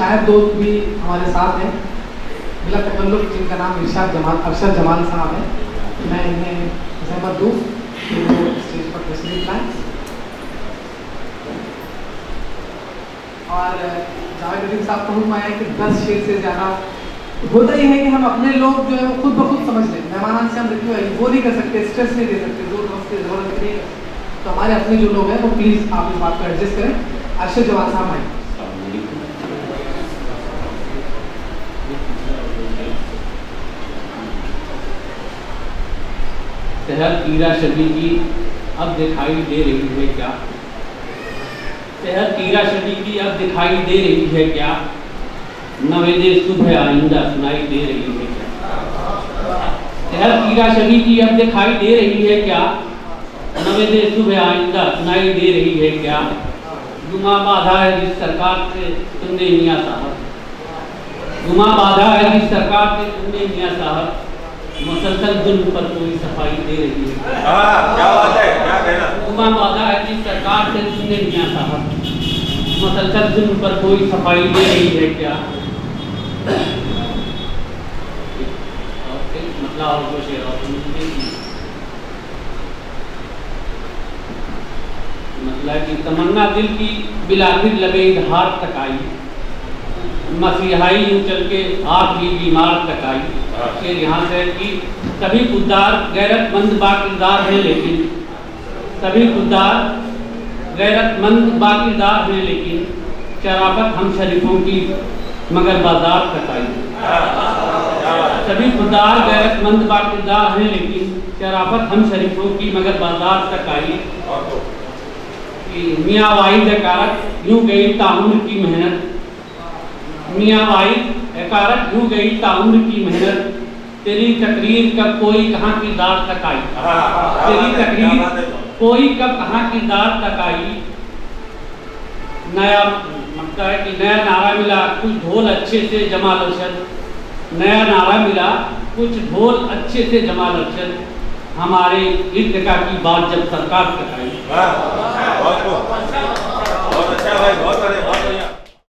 शायद दोस्त भी हमारे साथ हैं, मिला तकल्लुफ़, जिनका नाम अरशद जमाल साहब है। मैं इन्हें ज़हमत दूँ कि वो स्टेज पर तशरीफ़ लाएँ। और जावेद अदीब साहब कहूँ मैं कि 10 शेर से ज़्यादा होता ही है कि हम अपने लोग जो है वो खुद ब खुद समझ लें। मेहमान से हम देखिए वो नहीं कर सकते, स्ट्रेस नहीं दे सकते, जोर की ज़रूरत नहीं है। तो हमारे अपने जो लोग हैं वो प्लीज़ आप इस बात को एडजस्ट करें। अरशद जमाल साहब आए। शहर तीरा शदी की अब दिखाई दे रही है क्या? शहर तीरा शदी की अब दिखाई दे रही है क्या? नवेदे सुबह आइंदा सुनाई दे रही है क्या? शहर तीरा शदी की अब दिखाई दे रही है क्या? नवेदे सुबह आइंदा सुनाई दे रही है क्या? गुमा बाधा है जिस सरकार से तुमने मियाँ साहब, गुमा बाधा है जिस सरकार से तुमने मियाँ साहब, मुसलसल जुल्म पर कोई सफाई दे रही है। क्या बात है, क्या कहना? गुमा बाधा है जिस सरकार से तुमने मियाँ साहब, मुसलसल जुल्म पर कोई सफाई दे रही है क्या? मतलब और जो शेर मतलब कि तमन्ना दिल की बिलाखिर लबे इजहार तक आई, मसीहाई यूं चल के आखिरी बीमार तक आई। फिर यहाँ से कि सभी खुददार गैरतमंद बाकिरदार हैं, लेकिन सभी खुददार गैरतमंद बाकिरदार हैं, लेकिन शराफत हम शरीफों की मगर बाजार तक आई। सभी खुददार गैरतमंद बाकिरदार हैं, लेकिन शराफत हम शरीफों की मगर बाजार तक आई। मियाँ वाहिद एकारत यूं गई ताउम्र की मेहनत, मियाँ वाहिद एकारत यूं गई ताउम्र की मेहनत, तेरी तकरीर कब कोई कहाँ किरदार तक आई। तेरी तकरीर कोई कब कहाँ किरदार तक आई। नया मतलब है कि नया नारा मिला कुछ ढोल अच्छे से जमाल अरशद, नया नारा मिला कुछ ढोल अच्छे से जमाल अरशद, हमारे इर्तिका की बात जब सरकार तक आई। बहुत अच्छा भाई, बहुत